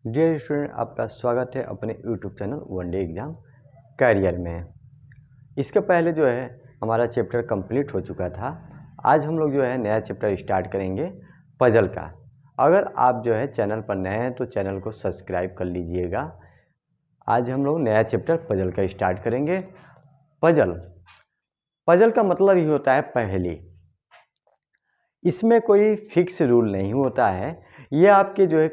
Dear student, आपका स्वागत है अपने YouTube channel one day exam career में। इसके पहले जो है हमारा चैप्टर कंप्लीट हो चुका था। आज हम लोग जो है नया चैप्टर स्टार्ट करेंगे पजल का। अगर आप जो है चैनल पर नए हैं तो चैनल को सब्सक्राइब कर लीजिएगा। आज हम लोग नया चैप्टर पजल का स्टार्ट करेंगे। पजल का मतलब ही होता है पहेली। इसमें कोई फिक्स रूल नहीं होता है। ये आपके जो है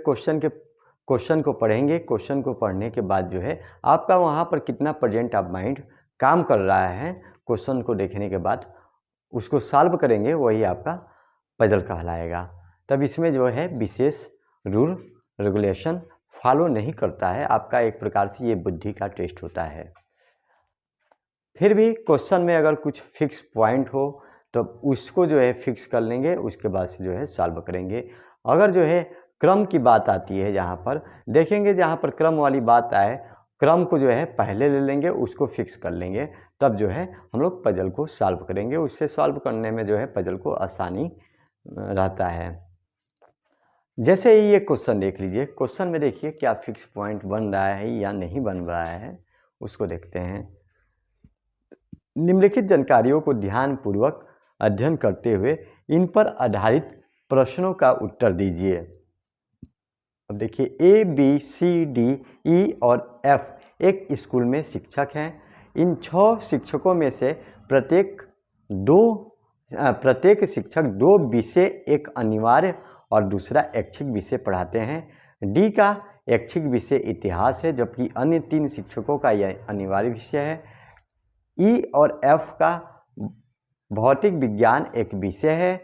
क्वेश्चन को पढ़ेंगे। क्वेश्चन को पढ़ने के बाद जो है आपका वहाँ पर कितना प्रेजेंट ऑफ माइंड काम कर रहा है, क्वेश्चन को देखने के बाद उसको सॉल्व करेंगे, वही आपका पजल कहलाएगा। तब इसमें जो है विशेष रूल रेगुलेशन फॉलो नहीं करता है। आपका एक प्रकार से ये बुद्धि का टेस्ट होता है। फिर भी क्वेश्चन में अगर कुछ फिक्स पॉइंट हो तो उसको जो है फिक्स कर लेंगे, उसके बाद से जो है सॉल्व करेंगे। अगर जो है क्रम की बात आती है, जहाँ पर देखेंगे, जहाँ पर क्रम वाली बात आए, क्रम को जो है पहले ले लेंगे, उसको फिक्स कर लेंगे, तब जो है हम लोग पजल को सॉल्व करेंगे। उससे सॉल्व करने में जो है पजल को आसानी रहता है। जैसे ही ये क्वेश्चन देख लीजिए, क्वेश्चन में देखिए क्या फिक्स पॉइंट बन रहा है या नहीं बन रहा है, उसको देखते हैं। निम्नलिखित जानकारियों को ध्यानपूर्वक अध्ययन करते हुए इन पर आधारित प्रश्नों का उत्तर दीजिए। अब देखिए, ए बी सी डी ई और एफ एक स्कूल में शिक्षक हैं। इन 6 शिक्षकों में से प्रत्येक शिक्षक 2 विषय, एक अनिवार्य और दूसरा ऐच्छिक विषय पढ़ाते हैं। डी का ऐच्छिक विषय इतिहास है, जबकि अन्य 3 शिक्षकों का यह अनिवार्य विषय है। ई और एफ का भौतिक विज्ञान एक विषय है।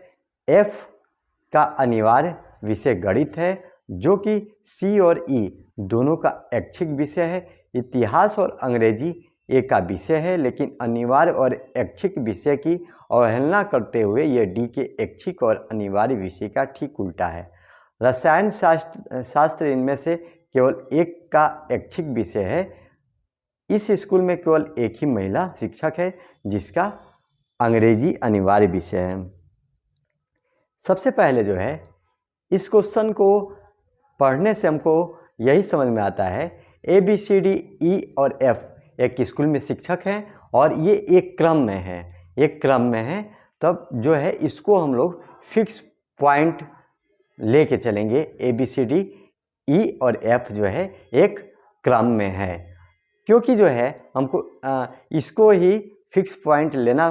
एफ का अनिवार्य विषय गणित है, जो कि सी और ई दोनों का ऐच्छिक विषय है। इतिहास और अंग्रेजी ए का विषय है, लेकिन अनिवार्य और ऐच्छिक विषय की अवहेलना करते हुए यह डी के ऐच्छिक और अनिवार्य विषय का ठीक उल्टा है। रसायन शास्त्र इनमें से केवल एक का ऐच्छिक विषय है। इस स्कूल में केवल एक ही महिला शिक्षक है, जिसका अंग्रेजी अनिवार्य विषय है। सबसे पहले जो है इस क्वेश्चन को पढ़ने से हमको यही समझ में आता है, ए बी सी डी ई और एफ एक स्कूल में शिक्षक हैं और ये एक क्रम में है। तब जो है इसको हम लोग फिक्स पॉइंट लेके चलेंगे। ए बी सी डी ई और एफ जो है एक क्रम में है, क्योंकि जो है हमको इसको ही फिक्स पॉइंट लेना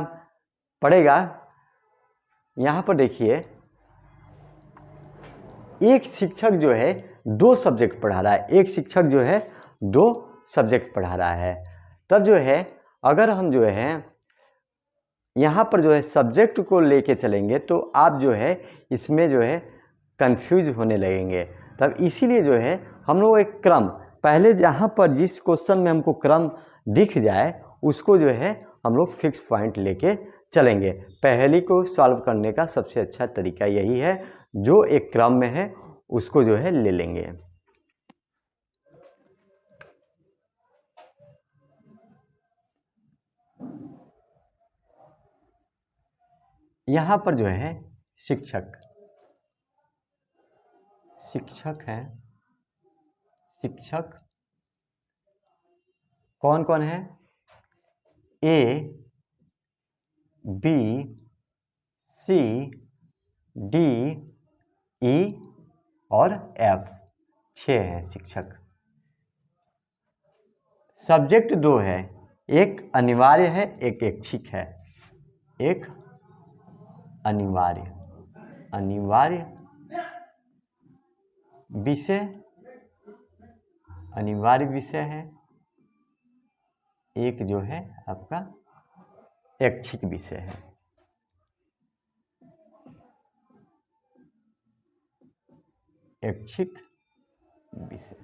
पड़ेगा। यहाँ पर देखिए, एक शिक्षक जो है 2 सब्जेक्ट पढ़ा रहा है, एक शिक्षक जो है 2 सब्जेक्ट पढ़ा रहा है। तब जो है अगर हम जो है यहाँ पर जो है सब्जेक्ट को लेके चलेंगे तो आप जो है इसमें जो है कंफ्यूज होने लगेंगे। तब इसीलिए जो है हम लोग एक क्रम, पहले जहाँ पर जिस क्वेश्चन में हमको क्रम दिख जाए उसको जो है हम लोग फिक्स पॉइंट लेके चलेंगे। पहेली को सॉल्व करने का सबसे अच्छा तरीका यही है, जो एक क्रम में है उसको जो है ले लेंगे। यहाँ पर जो है शिक्षक है। शिक्षक कौन कौन है? ए बी सी डी ई और एफ 6 हैं शिक्षक। सब्जेक्ट 2 है, एक अनिवार्य है, एक ऐच्छिक है। एक अनिवार्य विषय है, एक जो है आपका ऐच्छिक विषय है। ऐच्छिक विषय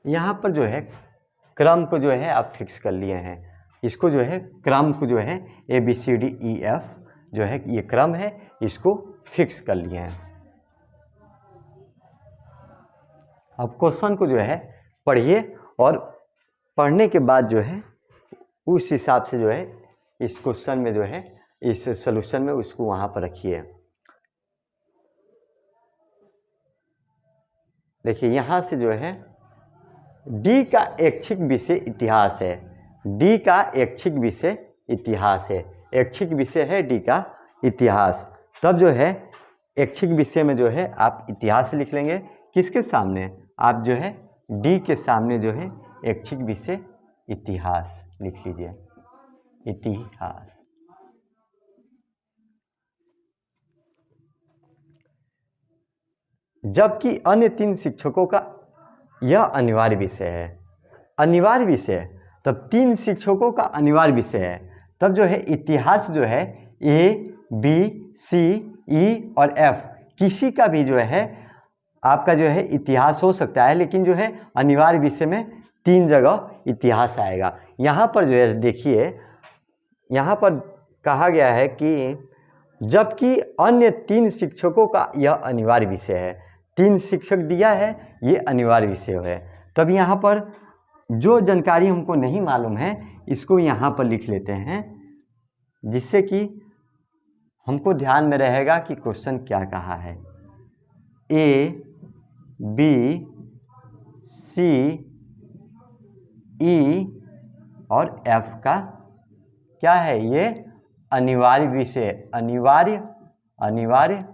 यहाँ पर जो है क्रम को जो है आप फिक्स कर लिए हैं। इसको जो है क्रम को जो है A B C D E F जो है ये क्रम है, इसको फिक्स कर लिए हैं। अब क्वेश्चन को जो है पढ़िए और पढ़ने के बाद जो है उस हिसाब से जो है इस क्वेश्चन में जो है इस सॉल्यूशन में उसको वहाँ पर रखिए। देखिए यहाँ से जो है डी का ऐच्छिक विषय इतिहास है, डी का ऐच्छिक विषय इतिहास है, ऐच्छिक विषय है डी का इतिहास। तब जो है ऐच्छिक विषय में जो है आप इतिहास लिख लेंगे, किसके सामने, आप जो है डी के सामने जो है ऐच्छिक विषय इतिहास लिख लीजिए, इतिहास। जबकि अन्य 3 शिक्षकों का यह अनिवार्य विषय है, अनिवार्य विषय, तब 3 शिक्षकों का अनिवार्य विषय है, तब जो है इतिहास जो है ए, बी, सी, ई और एफ किसी का भी जो है आपका जो है इतिहास हो सकता है, लेकिन जो है अनिवार्य विषय में 3 जगह इतिहास आएगा। यहाँ पर जो है देखिए, यहाँ पर कहा गया है कि जबकि अन्य 3 शिक्षकों का यह अनिवार्य विषय है, 3 शिक्षक दिया है, ये अनिवार्य विषय है। तब यहाँ पर जो जानकारी हमको नहीं मालूम है इसको यहाँ पर लिख लेते हैं, जिससे कि हमको ध्यान में रहेगा कि क्वेश्चन क्या कहा है। ए, बी, सी, ई और एफ का क्या है, ये अनिवार्य विषय, अनिवार्य, अनिवार्य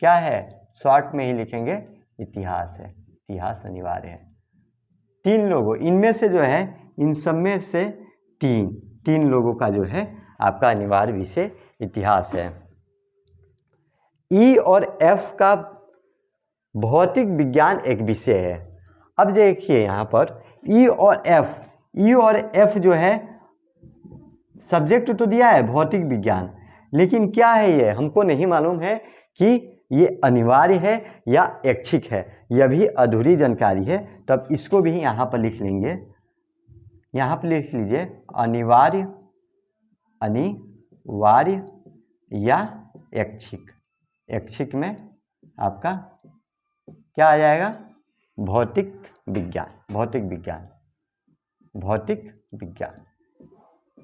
क्या है, शॉर्ट में ही लिखेंगे इतिहास है, इतिहास अनिवार्य है। 3 लोगों, इनमें से जो है इन सब में से 3 लोगों का जो है आपका अनिवार्य विषय इतिहास है। ई और एफ का भौतिक विज्ञान एक विषय है। अब देखिए यहाँ पर ई और एफ जो है सब्जेक्ट तो दिया है भौतिक विज्ञान, लेकिन क्या है ये हमको नहीं मालूम है कि ये अनिवार्य है या ऐच्छिक है, यह भी अधूरी जानकारी है। तब इसको भी यहाँ पर लिख लेंगे, यहाँ पर लिख लीजिए अनिवार्य, अनिवार्य या ऐच्छिक। ऐच्छिक में आपका क्या आ जाएगा, भौतिक विज्ञान, भौतिक विज्ञान, भौतिक विज्ञान,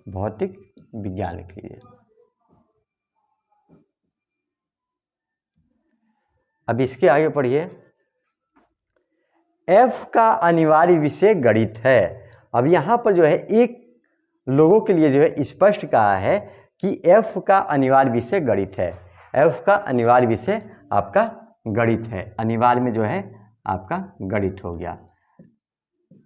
भौतिक विज्ञान लिख लीजिए। अब इसके आगे पढ़िए, एफ का अनिवार्य विषय गणित है। अब यहाँ पर जो है एक लोगों के लिए जो है स्पष्ट कहा है कि एफ का अनिवार्य विषय गणित है, एफ का अनिवार्य विषय आपका गणित है, अनिवार्य में जो है आपका गणित हो गया।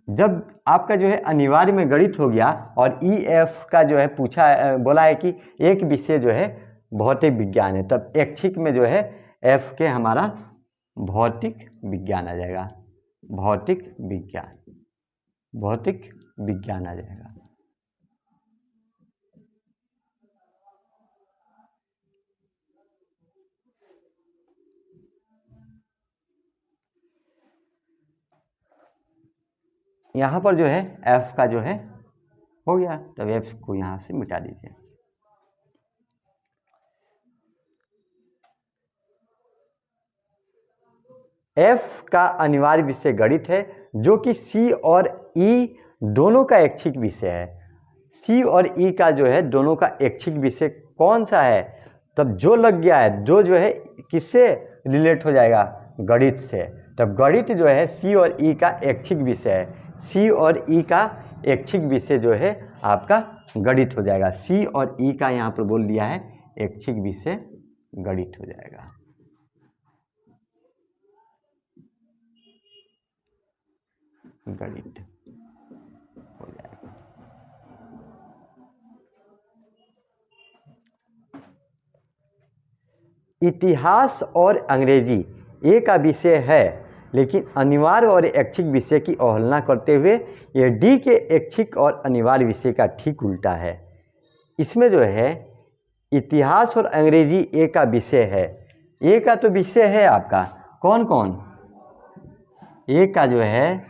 जब आपका जो है अनिवार्य में गणित हो गया और ई एफ का जो है पूछा, बोला है कि एक विषय जो है भौतिक विज्ञान है, तब ऐच्छिक में जो है एफ के हमारा भौतिक विज्ञान आ जाएगा, भौतिक विज्ञान, भौतिक विज्ञान आ जाएगा। यहाँ पर जो है एफ का जो है हो गया, तब एफ को यहाँ से मिटा दीजिए। एफ का अनिवार्य विषय गणित है, जो कि सी और ई दोनों का ऐच्छिक विषय है। सी और ई का जो है दोनों का ऐच्छिक विषय कौन सा है, तब जो लग गया है, जो है किससे रिलेट हो जाएगा, गणित से। तब गणित जो है सी और ई का ऐच्छिक विषय है, सी और ई का ऐच्छिक विषय जो है आपका गणित हो जाएगा। सी और ई का यहाँ पर बोल दिया है ऐच्छिक विषय गणित हो जाएगा। गणित हो जाएगा। इतिहास और अंग्रेजी ए का विषय है, लेकिन अनिवार्य और ऐच्छिक विषय की अवहेलना करते हुए ये डी के ऐच्छिक और अनिवार्य विषय का ठीक उल्टा है। इसमें जो है इतिहास और अंग्रेजी ए का विषय है, ए का तो विषय है आपका कौन कौन, ए का जो है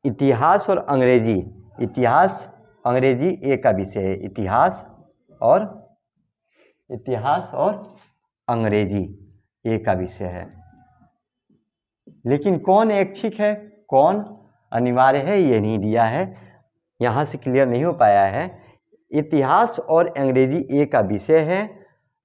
इतिहास और अंग्रेजी, इतिहास अंग्रेजी ए का विषय है, इतिहास और अंग्रेजी ए का विषय है। लेकिन कौन ऐच्छिक है कौन अनिवार्य है ये नहीं दिया है, यहाँ से क्लियर नहीं हो पाया है। इतिहास और अंग्रेजी ए का विषय है,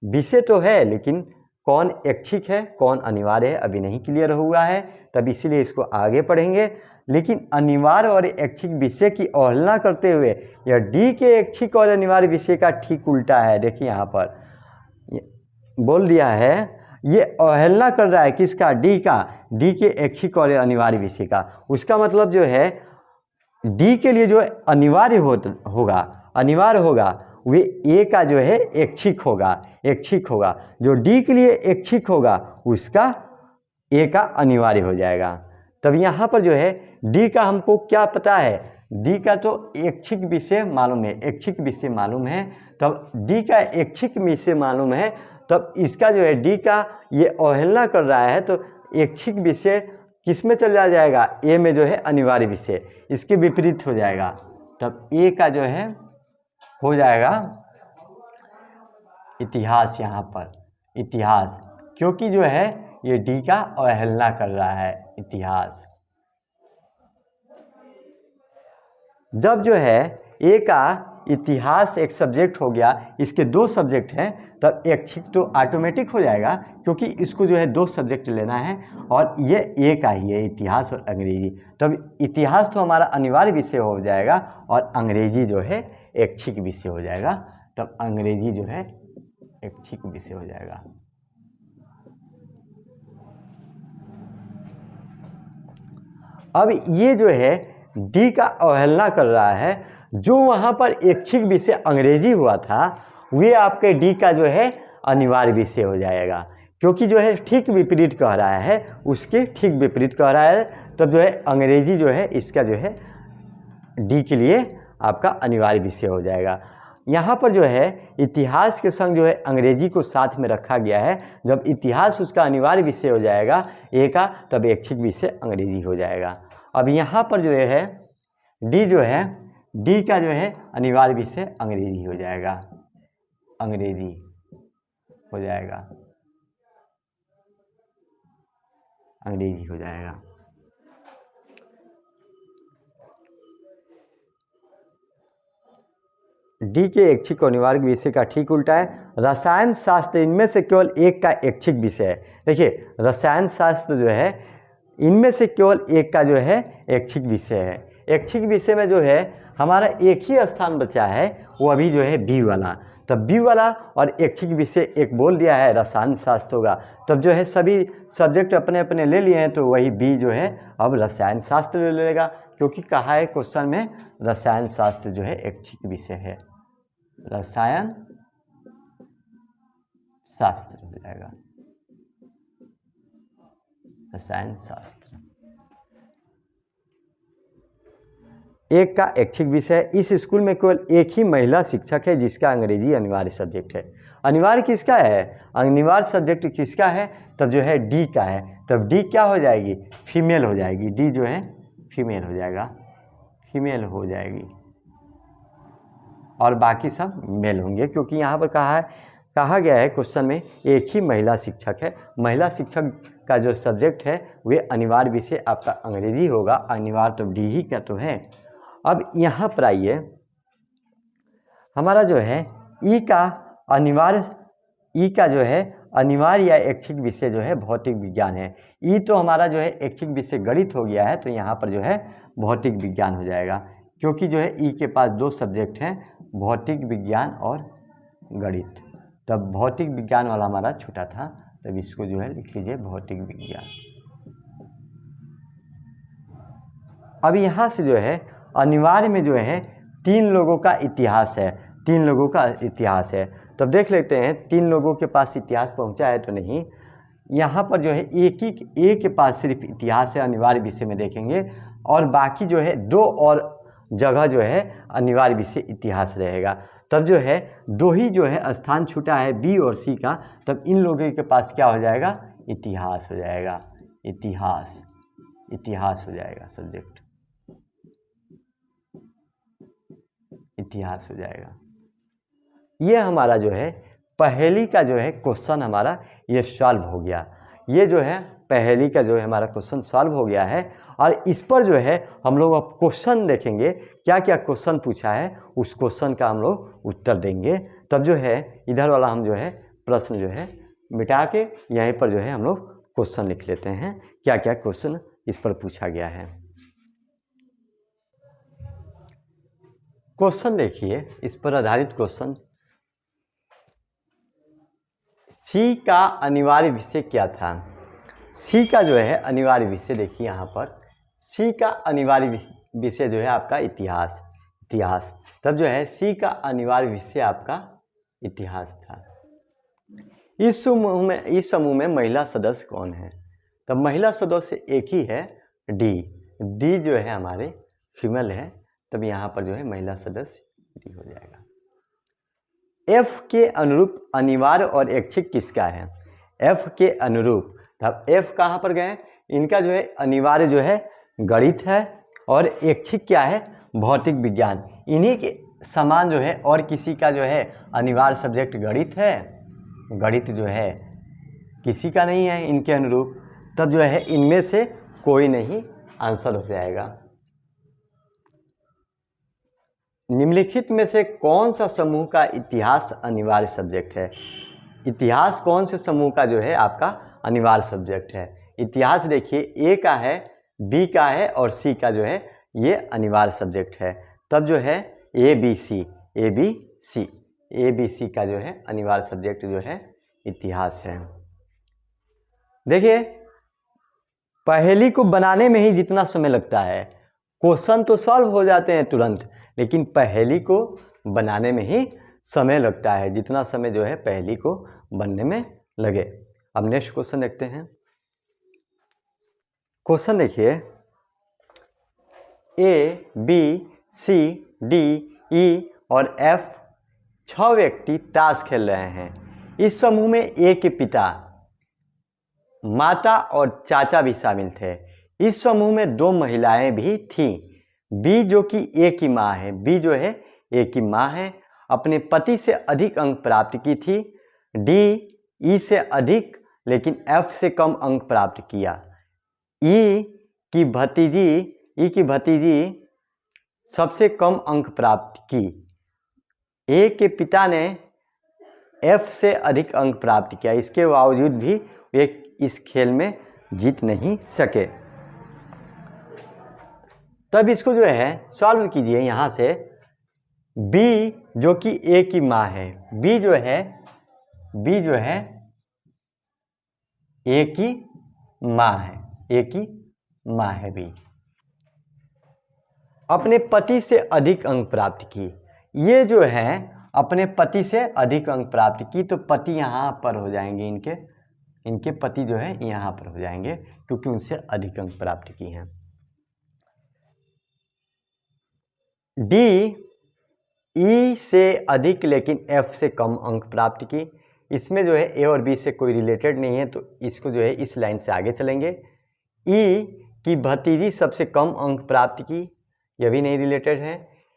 विषय तो है लेकिन कौन ऐच्छिक है कौन अनिवार्य है अभी नहीं क्लियर हुआ है, तब इसीलिए इसको आगे पढ़ेंगे। लेकिन अनिवार्य और ऐच्छिक विषय की अवहेलना करते हुए यह डी के ऐच्छिक और अनिवार्य विषय का ठीक उल्टा है। देखिए यहाँ पर बोल दिया है, ये अवहेलना कर रहा है किसका, डी का, डी के ऐच्छिक और अनिवार्य विषय का। उसका मतलब जो है डी के लिए जो अनिवार्य होगा वे ए का जो है ऐच्छिक होगा, जो डी के लिए ऐच्छिक होगा उसका ए का अनिवार्य हो जाएगा। तब यहाँ पर जो है डी का हमको क्या पता है, डी का तो ऐच्छिक विषय मालूम है, तब डी का ऐच्छिक विषय मालूम है, तब इसका जो है डी का ये अवहेलना कर रहा है तो ऐच्छिक विषय किस में चला जाएगा, ए में जो है अनिवार्य विषय, इसके विपरीत हो जाएगा। तब ए का जो है हो जाएगा इतिहास, यहाँ पर इतिहास, क्योंकि जो है ये डी का अवहेलना कर रहा है इतिहास। जब जो है ए का इतिहास एक सब्जेक्ट हो गया, इसके दो सब्जेक्ट हैं, तब ऐच्छिक तो ऑटोमेटिक हो जाएगा क्योंकि इसको जो है दो सब्जेक्ट लेना है और ये ए का ही है, इतिहास और अंग्रेजी। तब इतिहास तो हमारा अनिवार्य विषय हो जाएगा और अंग्रेजी जो है ऐच्छिक विषय हो जाएगा, तब अंग्रेजी जो है ऐच्छिक विषय हो जाएगा। अब ये जो है डी का अवहेलना कर रहा है, जो वहाँ पर ऐच्छिक विषय अंग्रेजी हुआ था वे आपके डी का जो है अनिवार्य विषय हो जाएगा, क्योंकि जो है ठीक विपरीत कह रहा है, उसके ठीक विपरीत कह रहा है, तब जो है अंग्रेजी जो है इसका जो है डी के लिए आपका अनिवार्य विषय हो जाएगा। यहाँ पर जो है इतिहास के संग जो है अंग्रेजी को साथ में रखा गया है, जब इतिहास उसका अनिवार्य विषय हो जाएगा ए का, तब ऐच्छिक विषय अंग्रेजी हो जाएगा। अब यहाँ पर जो है डी जो है, डी का जो है अनिवार्य विषय अंग्रेजी हो जाएगा, अंग्रेजी हो जाएगा, अंग्रेजी हो जाएगा। डी के ऐच्छिक और अनिवार्य विषय का ठीक उल्टा है रसायन शास्त्र, इनमें से केवल एक का ऐच्छिक विषय है। देखिए रसायन शास्त्र जो है इनमें से केवल एक का जो है ऐच्छिक विषय है। ऐच्छिक विषय में जो है हमारा एक ही स्थान बचा है, वो अभी जो है बी वाला, तब बी वाला और ऐच्छिक विषय एक बोल दिया है रसायन शास्त्र होगा, तब जो है सभी सब्जेक्ट अपने अपने ले लिए हैं, तो वही बी जो है अब रसायन शास्त्र ले लेगा, क्योंकि कहा है क्वेश्चन में रसायन शास्त्र जो है ऐच्छिक विषय है, रसायन शास्त्र हो जाएगा, रसायन शास्त्र। एक का ऐच्छिक विषय, इस स्कूल में केवल एक ही महिला शिक्षक है जिसका अंग्रेजी अनिवार्य सब्जेक्ट है। अनिवार्य किसका है, अनिवार्य सब्जेक्ट किसका है, तब जो है डी का है, तब डी क्या हो जाएगी, फीमेल हो जाएगी, डी जो है फीमेल हो जाएगा, फीमेल हो जाएगी, और बाकी सब मेल होंगे, क्योंकि यहाँ पर कहा गया है क्वेश्चन में एक ही महिला शिक्षक है। महिला शिक्षक का जो सब्जेक्ट है वे अनिवार्य विषय आपका अंग्रेजी होगा, अनिवार्य तो डी ही का तो है। अब यहाँ पर आइए, हमारा जो है ई का अनिवार्य, ई का जो है अनिवार्य या ऐच्छिक विषय जो है भौतिक विज्ञान है। ई तो हमारा जो है ऐच्छिक विषय गणित हो गया है, तो यहाँ पर जो है भौतिक विज्ञान हो जाएगा, क्योंकि जो है ई के पास दो सब्जेक्ट हैं, भौतिक विज्ञान और गणित, तब भौतिक विज्ञान वाला हमारा छूटा था, तब इसको जो है लिख लीजिए भौतिक विज्ञान। अब यहाँ से जो है अनिवार्य में जो है तीन लोगों का इतिहास है, तीन लोगों का इतिहास है, तब देख लेते हैं तीन लोगों के पास इतिहास पहुँचा है तो नहीं। यहाँ पर जो है एक के पास सिर्फ इतिहास है, अनिवार्य विषय में देखेंगे, और बाकी जो है दो और जगह जो है अनिवार्य विषय इतिहास रहेगा, तब जो है दो ही जो है स्थान छूटा है बी और सी का, तब इन लोगों के पास क्या हो जाएगा, इतिहास हो जाएगा, इतिहास, इतिहास हो जाएगा सब्जेक्ट, इतिहास हो जाएगा। ये हमारा जो है पहेली का जो है क्वेश्चन हमारा ये सॉल्व हो गया, ये जो है पहेली का जो है हमारा क्वेश्चन सॉल्व हो गया है। और इस पर जो है हम लोग अब क्वेश्चन देखेंगे, क्या क्या क्वेश्चन पूछा है उस क्वेश्चन का हम लोग उत्तर देंगे, तब जो है इधर वाला हम जो है प्रश्न जो है मिटा के यहीं पर जो है हम लोग क्वेश्चन लिख लेते हैं, क्या क्या क्वेश्चन इस पर पूछा गया है। क्वेश्चन देखिए, इस पर आधारित क्वेश्चन, सी का अनिवार्य विषय क्या था। सी का जो है अनिवार्य विषय देखिए यहाँ पर, सी का अनिवार्य विषय जो है आपका इतिहास, तब जो है सी का अनिवार्य विषय आपका इतिहास था। इस समूह में महिला सदस्य कौन है, तब महिला सदस्य एक ही है, डी जो है हमारे फीमेल है, तब यहाँ पर जो है महिला सदस्य डी हो जाएगा। एफ के अनुरूप अनिवार्य और ऐच्छिक किसका है, एफ के अनुरूप, तब एफ कहाँ पर गए, इनका जो है अनिवार्य जो है गणित है और ऐच्छिक क्या है, भौतिक विज्ञान। इन्हीं के समान जो है और किसी का जो है अनिवार्य सब्जेक्ट गणित है, गणित जो है किसी का नहीं है इनके अनुरूप, तब जो है इनमें से कोई नहीं आंसर हो जाएगा। निम्नलिखित में से कौन सा समूह का इतिहास अनिवार्य सब्जेक्ट है, इतिहास कौन से समूह का जो है आपका अनिवार्य सब्जेक्ट है। इतिहास देखिए ए का है, बी का है और सी का जो है ये अनिवार्य सब्जेक्ट है, तब जो है ए बी सी का जो है अनिवार्य सब्जेक्ट जो है इतिहास है। देखिए पहेली को बनाने में ही जितना समय लगता है, क्वेश्चन तो सॉल्व हो जाते हैं तुरंत, लेकिन पहेली को बनाने में ही समय लगता है, जितना समय जो है पहेली को बनने में लगे। अब नेक्स्ट क्वेश्चन देखते हैं। क्वेश्चन देखिए, ए बी सी डी ई और एफ 6 व्यक्ति ताश खेल रहे हैं। इस समूह में ए के पिता, माता और चाचा भी शामिल थे। इस समूह में 2 महिलाएं भी थीं। बी जो कि ए की माँ है, बी जो है ए की माँ है, अपने पति से अधिक अंक प्राप्त की थी। डी ई से अधिक लेकिन एफ से कम अंक प्राप्त किया। ई की भतीजी सबसे कम अंक प्राप्त की। ए के पिता ने एफ से अधिक अंक प्राप्त किया, इसके बावजूद भी वे इस खेल में जीत नहीं सके। तब इसको जो है सॉल्व कीजिए। यहाँ से बी जो कि ए की माँ है, बी जो है ए की माँ है, बी अपने पति से अधिक अंक प्राप्त की। ये जो है अपने पति से अधिक अंक प्राप्त की, तो पति यहाँ पर हो जाएंगे, इनके पति जो है यहाँ पर हो जाएंगे क्योंकि उनसे अधिक अंक प्राप्त की हैं। डी ई से अधिक लेकिन एफ से कम अंक प्राप्त की। इसमें जो है ए और बी से कोई रिलेटेड नहीं है, तो इसको जो है इस लाइन से आगे चलेंगे। ई की भतीजी सबसे कम अंक प्राप्त की, यह भी नहीं रिलेटेड है।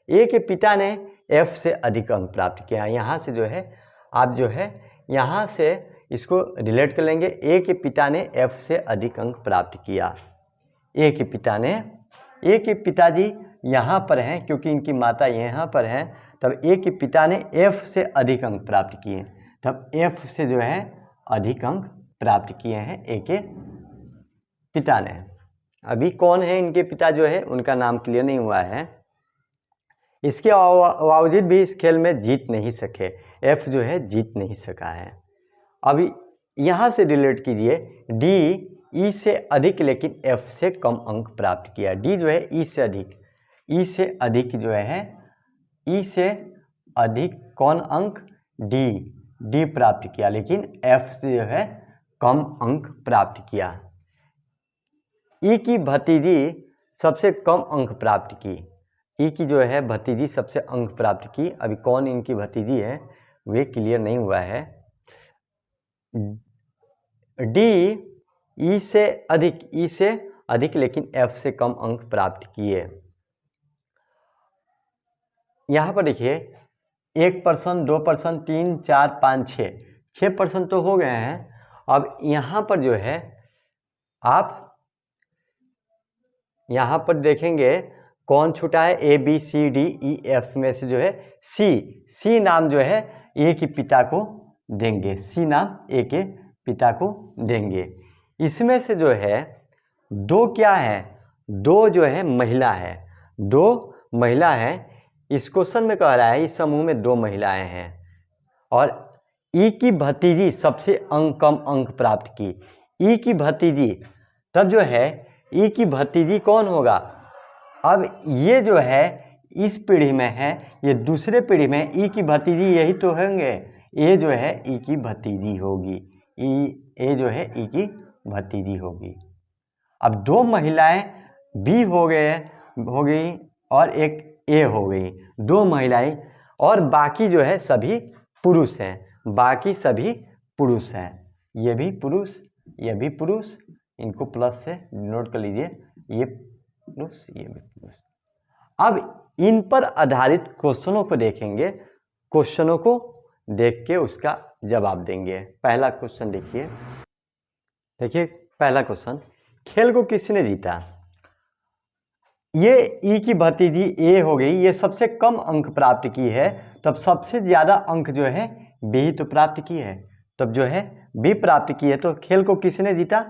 ए के पिता ने एफ से अधिक अंक प्राप्त किया। यहाँ से जो है आप जो है यहाँ से इसको रिलेट कर लेंगे। ए के पिता ने एफ से अधिक अंक प्राप्त किया। ए के पिताजी यहाँ पर हैं क्योंकि इनकी माता यहाँ पर हैं, तब ए के पिता ने एफ से अधिक अंक प्राप्त किए, तब एफ से जो है अधिक अंक प्राप्त किए हैं ए के पिता ने। अभी कौन है इनके पिता जो है उनका नाम क्लियर नहीं हुआ है। इसके बावजूद भी इस खेल में जीत नहीं सके, एफ जो है जीत नहीं सका है। अभी यहाँ से रिलेट कीजिए, डी ई से अधिक लेकिन एफ से कम अंक प्राप्त किया। डी जो है ई से अधिक जो है ई से अधिक कौन अंक, डी प्राप्त किया, लेकिन एफ से जो है कम अंक प्राप्त किया। ई की भतीजी सबसे कम अंक प्राप्त की, ई की जो है भतीजी सबसे अंक प्राप्त की। अभी कौन इनकी भतीजी है वे क्लियर नहीं हुआ है। डी ई से अधिक लेकिन एफ से कम अंक प्राप्त किए। यहाँ पर देखिए 1%, 2%, 3, 4, 5, 6% तो हो गए हैं। अब यहाँ पर जो है आप यहाँ पर देखेंगे कौन छूटा है, A B C D E F में से जो है सी नाम जो है ए के पिता को देंगे, सी नाम ए के पिता को देंगे। इसमें से जो है 2 क्या है, 2 जो है महिला है, 2 महिला है। इस क्वेश्चन में कह रहा है इस समूह में 2 महिलाएं हैं और ई की भतीजी सबसे कम अंक प्राप्त की। ई की भतीजी, तब जो है ई की भतीजी कौन होगा? अब ये जो है इस पीढ़ी में है, ये दूसरे पीढ़ी में ई की भतीजी यही तो होंगे। ये जो है ई की भतीजी होगी, ये जो है ई की भतीजी होगी। अब 2 महिलाएं बी हो गई और एक ए हो गई, 2 महिलाएं, और बाकी जो है सभी पुरुष हैं, बाकी सभी पुरुष हैं। ये भी पुरुष, ये भी पुरुष, इनको प्लस से नोट कर लीजिए, ये पुरुष, ये भी पुरुष। अब इन पर आधारित क्वेश्चनों को देखेंगे, क्वेश्चनों को देख के उसका जवाब देंगे। पहला क्वेश्चन देखिए, पहला क्वेश्चन, खेल को किसने जीता? ये ई की भतीजी ए हो गई, ये सबसे कम अंक प्राप्त की है, तब सबसे ज़्यादा अंक जो है बी ही तो प्राप्त की है, तब जो है बी प्राप्त की है, तो खेल को किसने जीता?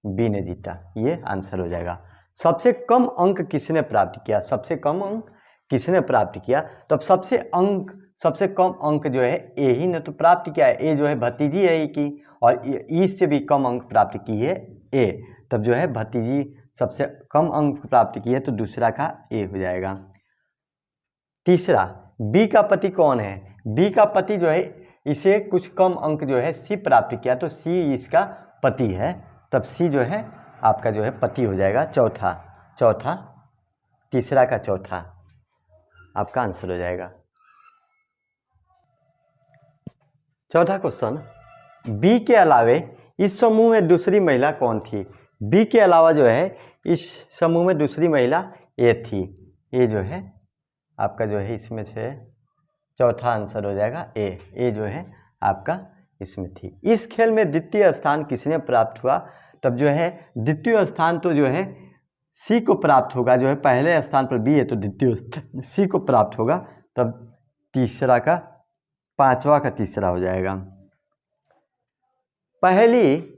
बी ने जीता, ये आंसर हो जाएगा। सबसे कम अंक किसने प्राप्त किया? सबसे कम अंक किसने प्राप्त किया? तब सबसे कम अंक जो है ए ही ने तो प्राप्त किया है, ए जो है भतीजी है ई की, और ई से भी कम अंक प्राप्त की है ए, तब जो है भतीजी सबसे कम अंक प्राप्त की है, तो दूसरा का ए हो जाएगा। तीसरा, बी का पति कौन है? बी का पति जो है इसे कुछ कम अंक जो है सी प्राप्त किया, तो सी इसका पति है, तब सी जो है आपका जो है पति हो जाएगा। चौथा, तीसरा का चौथा आपका आंसर हो जाएगा। चौथा क्वेश्चन, बी के अलावे इस समूह में दूसरी महिला कौन थी? बी के अलावा जो है इस समूह में दूसरी महिला ए थी, ए जो है आपका जो है इसमें से चौथा आंसर हो जाएगा ए जो है आपका इसमें थी। इस खेल में द्वितीय स्थान किसने प्राप्त हुआ? तब जो है द्वितीय स्थान तो जो है सी को प्राप्त होगा, जो है पहले स्थान पर बी है तो द्वितीय सी को प्राप्त होगा, तब तीसरा का, पांचवा का तीसरा हो जाएगा। पहली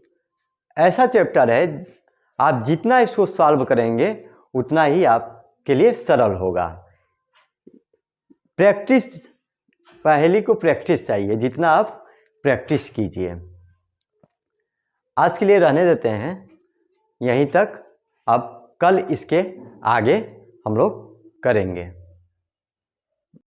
ऐसा चैप्टर है, आप जितना इसको सॉल्व करेंगे उतना ही आपके लिए सरल होगा। प्रैक्टिस, पहली को प्रैक्टिस चाहिए, जितना आप प्रैक्टिस कीजिए। आज के लिए रहने देते हैं यहीं तक, अब कल इसके आगे हम लोग करेंगे।